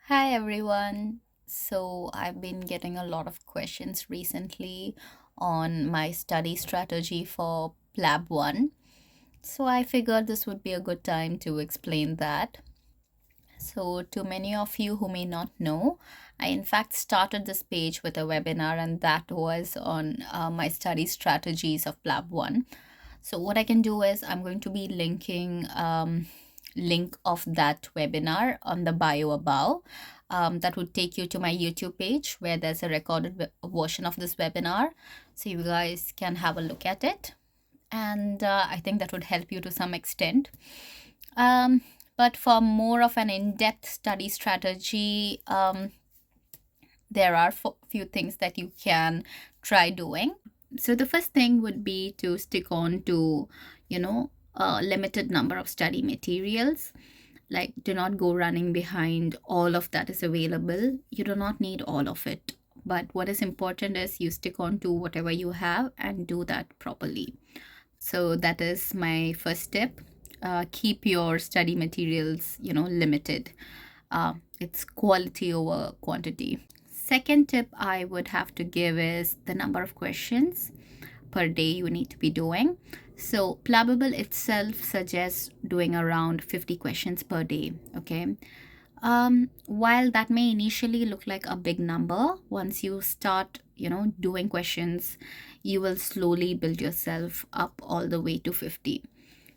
Hi everyone. So, I've been getting a lot of questions recently on my study strategy for Plab 1. So, I figured this would be a good time to explain that. So, to many of you who may not know, I in fact started this page with a webinar, and that was on my study strategies of Plab 1. So what I can do is I'm going to be linking link of that webinar on the bio above. That would take you to my YouTube page where there's a recorded version of this webinar. So you guys can have a look at it. And I think that would help you to some extent. Um, but for more of an in-depth study strategy, there are few things that you can try doing. So the first thing would be to stick on to, a limited number of study materials. Like, do not go running behind all of that is available. You do not need all of it. But what is important is you stick on to whatever you have and do that properly. So that is my first tip. Keep your study materials, limited. It's quality over quantity. Second tip I would have to give is the number of questions per day you need to be doing. So Plabable itself suggests doing around 50 questions per day. Okay. While that may initially look like a big number, once you start, doing questions, you will slowly build yourself up all the way to 50.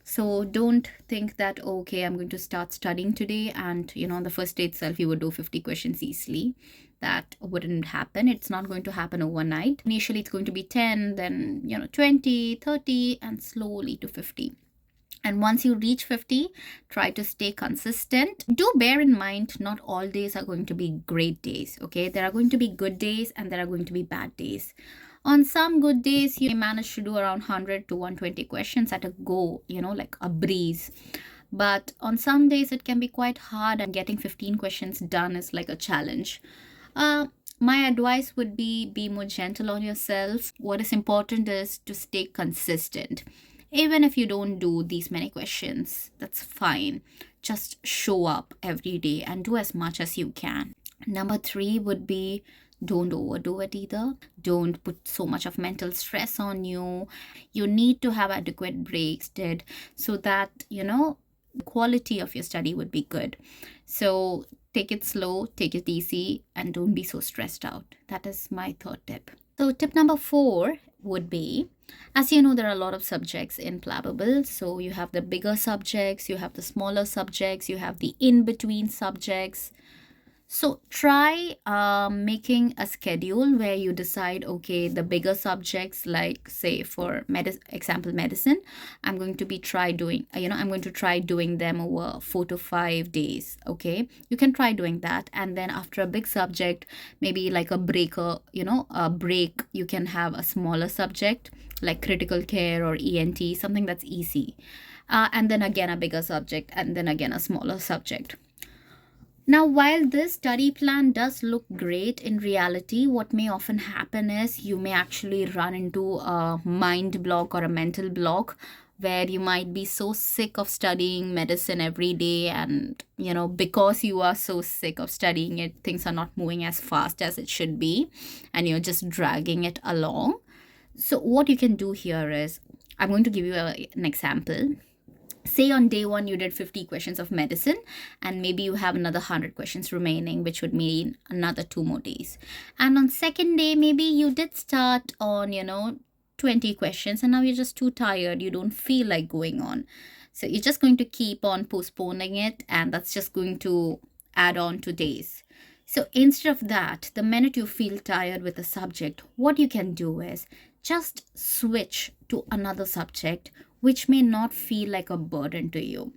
So don't think that, okay, I'm going to start studying today and, on the first day itself, you would do 50 questions easily. That wouldn't happen. It's not going to happen overnight. Initially, it's going to be 10, then, 20, 30, and slowly to 50. And once you reach 50, try to stay consistent. Do bear in mind, not all days are going to be great days, okay? There are going to be good days and there are going to be bad days. On some good days, you may manage to do around 100 to 120 questions at a go, like a breeze. But on some days, it can be quite hard, and getting 15 questions done is like a challenge. Uh, my advice would be more gentle on yourself. What is important is to stay consistent. Even if you don't do these many questions, that's fine. Just show up every day and do as much as you can. Number three would be don't overdo it either. Don't put so much of mental stress on you. You need to have adequate breaks, did so that the quality of your study would be good. So take it slow, take it easy, and don't be so stressed out. That is my third tip. So tip number four would be, as you know, there are a lot of subjects in Plabable. So you have the bigger subjects, you have the smaller subjects, you have the in-between subjects. So try making a schedule where you decide, okay, the bigger subjects, like say for example, medicine, I'm going to be I'm going to try doing them over 4 to 5 days. Okay, you can try doing that, and then after a big subject, maybe like a break, you can have a smaller subject like critical care or ENT, something that's easy, and then again a bigger subject, and then again a smaller subject. Now, while this study plan does look great, in reality, what may often happen is you may actually run into a mind block or a mental block where you might be so sick of studying medicine every day, and because you are so sick of studying it, things are not moving as fast as it should be, and you're just dragging it along. So what you can do here is, I'm going to give you an example. Say on day one you did 50 questions of medicine, and maybe you have another 100 questions remaining, which would mean another 2 more days. And on second day, maybe you did start on 20 questions, and now you're just too tired, you don't feel like going on. So you're just going to keep on postponing it, and that's just going to add on to days. So instead of that, the minute you feel tired with a subject, what you can do is just switch to another subject which may not feel like a burden to you.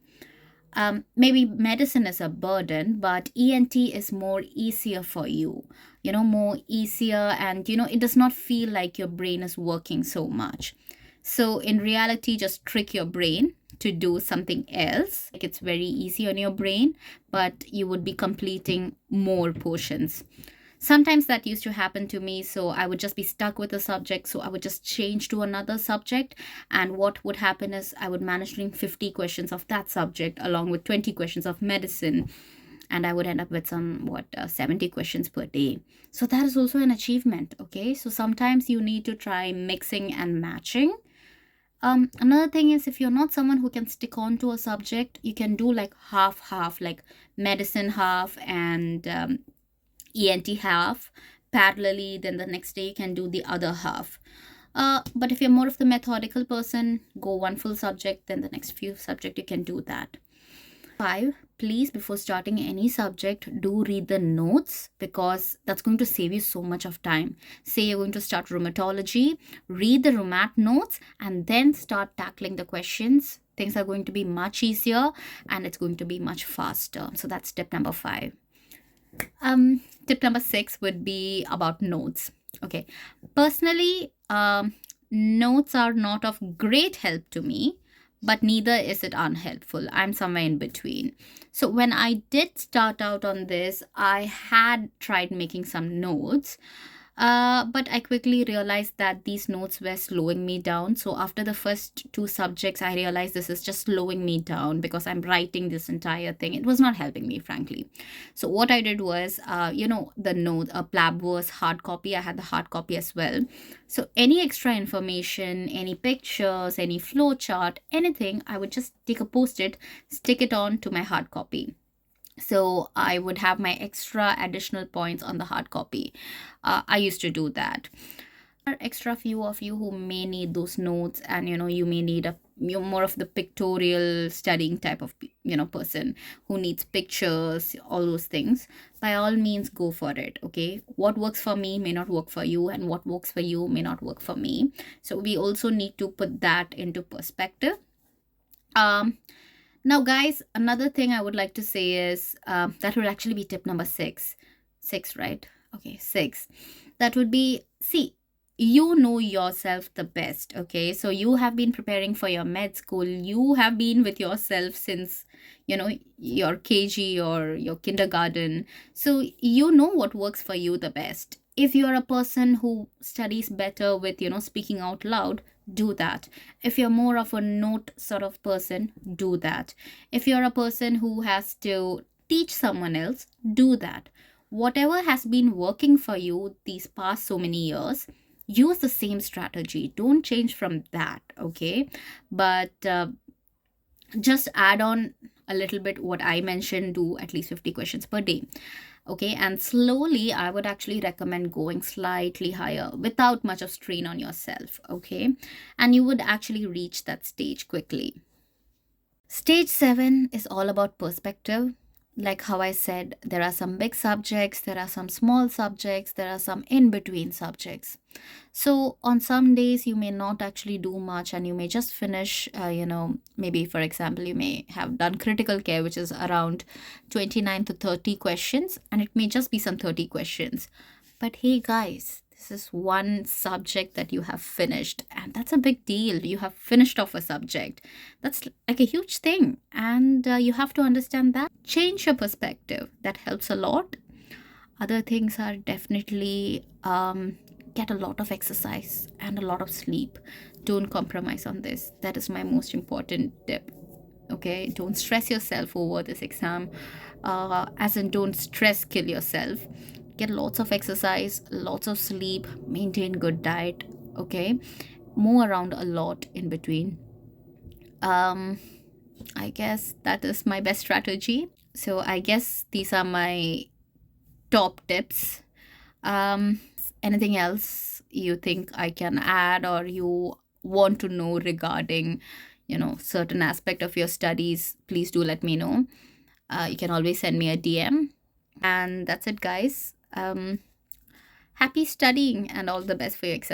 Maybe medicine is a burden, but ENT is more easier for you, more easier, and it does not feel like your brain is working so much. So in reality, just trick your brain to do something else. Like, it's very easy on your brain, but you would be completing more portions. Sometimes that used to happen to me, so I would just be stuck with a subject, so I would just change to another subject, and what would happen is I would manage doing 50 questions of that subject along with 20 questions of medicine. and I would end up with some 70 questions per day. So that is also an achievement. Okay, so sometimes you need to try mixing and matching. Another thing is, if you're not someone who can stick on to a subject, you can do like half half, like medicine half and ENT half parallelly. Then the next day you can do the other half. But if you're more of the methodical person, go one full subject, then the next few subject you can do that. 5, please, before starting any subject, do read the notes, because that's going to save you so much of time. Say you're going to start rheumatology, read the rheumat notes and then start tackling the questions. Things are going to be much easier and it's going to be much faster. So that's tip number 5. Tip number 6 would be about notes. Okay, personally, notes are not of great help to me, but neither is it unhelpful. I'm somewhere in between. So when I did start out on this, I had tried making some notes, but I quickly realized that these notes were slowing me down. So after the first two subjects, I realized this is just slowing me down because I'm writing this entire thing. It was not helping me, frankly. So what I did was, the note, Plab was hard copy. I had the hard copy as well. So any extra information, any pictures, any flow chart, anything, I would just take a post-it, stick it on to my hard copy. So I would have my extra additional points on the hard copy. I used to do that. There are extra few of you who may need those notes, and you may need you're more of the pictorial studying type of person who needs pictures, all those things. By all means, go for it. Okay, what works for me may not work for you, and what works for you may not work for me. So we also need to put that into perspective. Now, guys, another thing I would like to say is, that would actually be tip number 6. 6, right? Okay, 6. That would be, see, you know yourself the best. Okay, so you have been preparing for your med school. You have been with yourself since your KG or your kindergarten. So you know what works for you the best. If you're a person who studies better with speaking out loud, do that. If you're more of a note sort of person, do that. If you're a person who has to teach someone else, do that. Whatever has been working for you these past so many years, use the same strategy. Don't change from that. Okay, but just add on a little bit what I mentioned. Do at least 50 questions per day. Okay, and slowly I would actually recommend going slightly higher without much of strain on yourself. Okay, and you would actually reach that stage quickly. Stage 7 is all about perspective. Like how I said, there are some big subjects, there are some small subjects, there are some in between subjects. So on some days you may not actually do much, and you may just finish, maybe for example, you may have done critical care, which is around 29 to 30 questions, and it may just be some 30 questions. But hey, guys, this is one subject that you have finished, and that's a big deal. You have finished off a subject. That's like a huge thing, and you have to understand that. Change your perspective. That helps a lot. Other things are definitely get a lot of exercise and a lot of sleep. Don't compromise on this. That is my most important tip. Okay, don't stress yourself over this exam. As in, don't stress kill yourself. Get lots of exercise, lots of sleep, maintain good diet. Okay, move around a lot in between. I guess that is my best strategy. So I guess these are my top tips. Anything else you think I can add, or you want to know regarding certain aspect of your studies, please do let me know. You can always send me a DM. And that's it, guys. Happy studying and all the best for your exam.